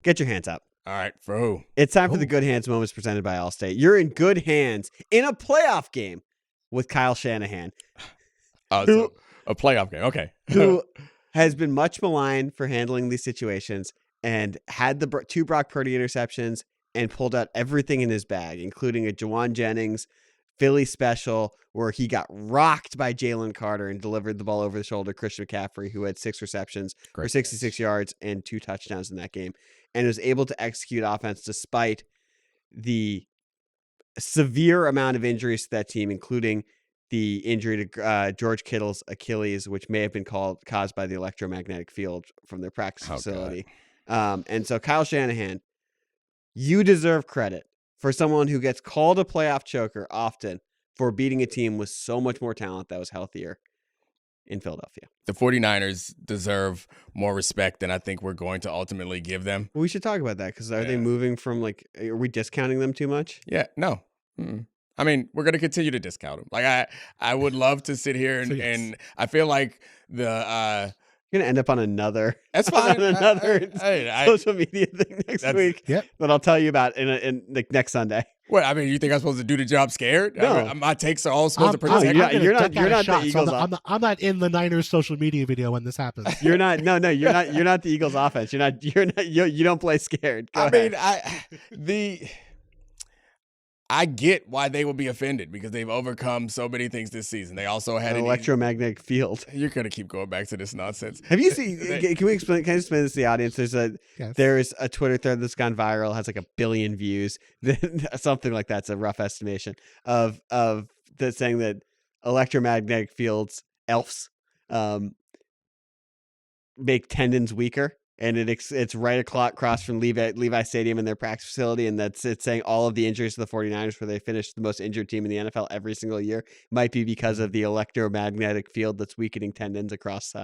Get your hands up. All right, for who? It's time for the Good Hands Moments presented by Allstate. You're in good hands in a playoff game with Kyle Shanahan. So a playoff game. Okay. Who has been much maligned for handling these situations and had the 2 Brock Purdy interceptions and pulled out everything in his bag, including a Jawan Jennings Philly special where he got rocked by Jalen Carter and delivered the ball over the shoulder. Christian McCaffrey, who had 6 receptions for 66 yards and 2 touchdowns in that game, and was able to execute offense despite the severe amount of injuries to that team, including the injury to George Kittle's Achilles, which may have been caused by the electromagnetic field from their practice facility. And so Kyle Shanahan, you deserve credit for someone who gets called a playoff choker often for beating a team with so much more talent that was healthier in Philadelphia. The 49ers deserve more respect than I think we're going to ultimately give them. We should talk about that because are they moving from are we discounting them too much? Yeah, no. Mm-mm. I mean, we're going to continue to discount them. Like I would love to sit here and I feel like the you're gonna end up on another. That's fine. Another social media thing next week. Yep. That I'll tell you about in next Sunday. What? I mean, you think I'm supposed to do the job scared? No. I mean, my takes are all supposed to protect. You're not the Eagles. I'm not in the Niners social media video when this happens. You're not. No. You're not. You're not the Eagles offense. You're not. You don't play scared. Go ahead. I get why they would be offended because they've overcome so many things this season. They also had an electromagnetic field. You're gonna keep going back to this nonsense. Have you seen? Can we explain? Can I explain this to the audience? There's a Twitter thread that's gone viral, has like 1 billion views, something like that's a rough estimation of that saying that electromagnetic fields elves make tendons weaker. And it's right across from Levi Stadium in their practice facility. And it's saying all of the injuries to the 49ers, where they finished the most injured team in the NFL every single year, might be because of the electromagnetic field that's weakening tendons across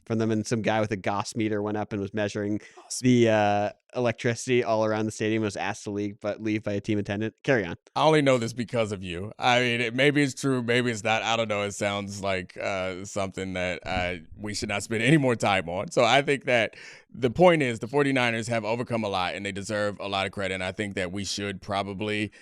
from them. And some guy with a Gauss meter went up and was measuring the electricity all around the stadium, was asked to leave by a team attendant. Carry on. I only know this because of you. I mean, maybe it's true, maybe it's not. I don't know. It sounds like something that we should not spend any more time on. So I think that the point is the 49ers have overcome a lot and they deserve a lot of credit. And I think that we should probably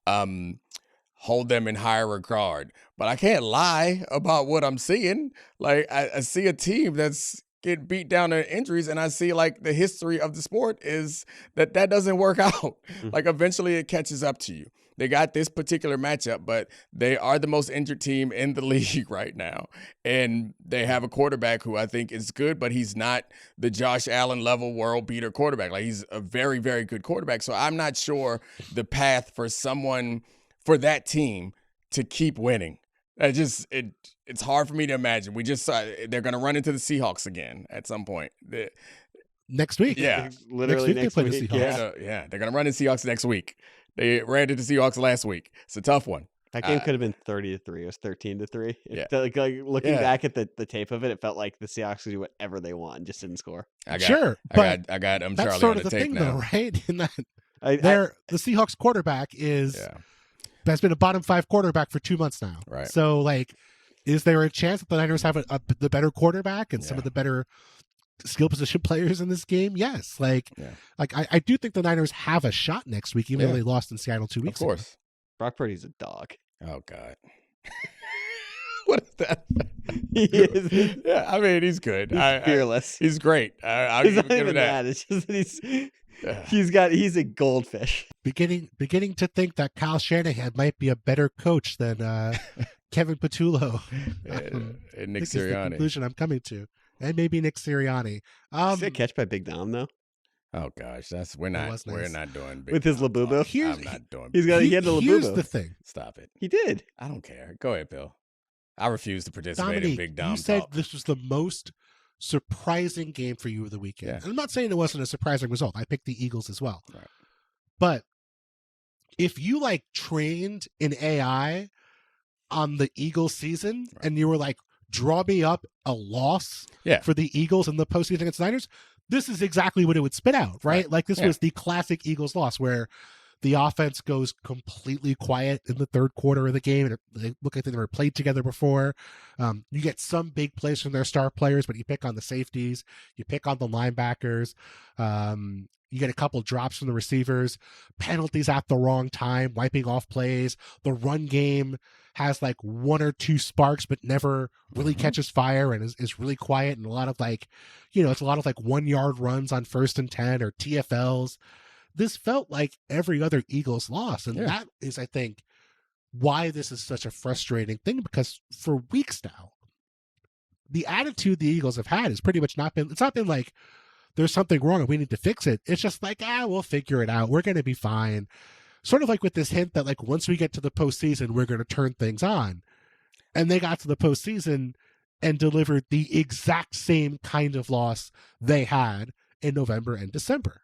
hold them in higher regard. But I can't lie about what I'm seeing. Like I see a team that's getting beat down in injuries, and I see like the history of the sport is that doesn't work out. Like eventually it catches up to you. They got this particular matchup, but they are the most injured team in the league right now. And they have a quarterback who I think is good, but he's not the Josh Allen level world beater quarterback. Like he's a very, very good quarterback. So I'm not sure the path for that team to keep winning. It's hard for me to imagine. We just saw they're going to run into the Seahawks again at some point. Next week. Yeah. Literally next week. The Seahawks. Yeah, they're going to run into the Seahawks next week. They ran into the Seahawks last week. It's a tough one. That game could have been 30-3. It was 13-3. Yeah. Like looking back at the tape of it, it felt like the Seahawks could do whatever they want and just didn't score. I got Charlie that's sort on of the tape thing, now. though, right? In that the Seahawks quarterback has been a bottom 5 quarterback for 2 months now. Right. So, like, is there a chance that the Niners have the better quarterback and some of the better skill position players in this game? Yes. I do think the Niners have a shot next week, even though they lost in Seattle 2 weeks ago. Of course. Brock Purdy's a dog. Oh, God. What is that? He is. Yeah, I mean, he's good. He's fearless. He's great. I'll He's give not him even that. It's just that he's a goldfish. Beginning to think that Kyle Shanahan might be a better coach than Kevin Patullo. And Nick This is the Sirianni. conclusion I'm coming to. And maybe Nick Sirianni. Did you catch by Big Dom though? Oh gosh, we're not doing big with his Labubu. I'm not doing. He had the Labubu. Here's the thing. Stop it. He did. I don't care. Go ahead, Bill. I refuse to participate Domonique, in Big Dom you said talk. this was the most surprising game for you of the weekend. Yeah. And I'm not saying it wasn't a surprising result. I picked the Eagles as well. Right. But if you trained in AI on the Eagles season and you were like, draw me up a loss for the Eagles in the postseason against the Niners, this is exactly what it would spit out, right? Like this was the classic Eagles loss where the offense goes completely quiet in the third quarter of the game. And they look like they never played together before. You get some big plays from their star players, but you pick on the safeties, you pick on the linebackers. You get a couple drops from the receivers, penalties at the wrong time, wiping off plays. The run game has like one or two sparks, but never really catches fire and is really quiet. And a lot of like, it's a lot of like 1 yard runs on 1st and 10 or TFLs. This felt like every other Eagles loss. And that is, I think, why this is such a frustrating thing, because for weeks now, the attitude the Eagles have had has pretty much it's not been like there's something wrong and we need to fix it. It's just like, we'll figure it out. We're going to be fine. Sort of like with this hint that like once we get to the postseason, we're going to turn things on. And they got to the postseason and delivered the exact same kind of loss they had in November and December.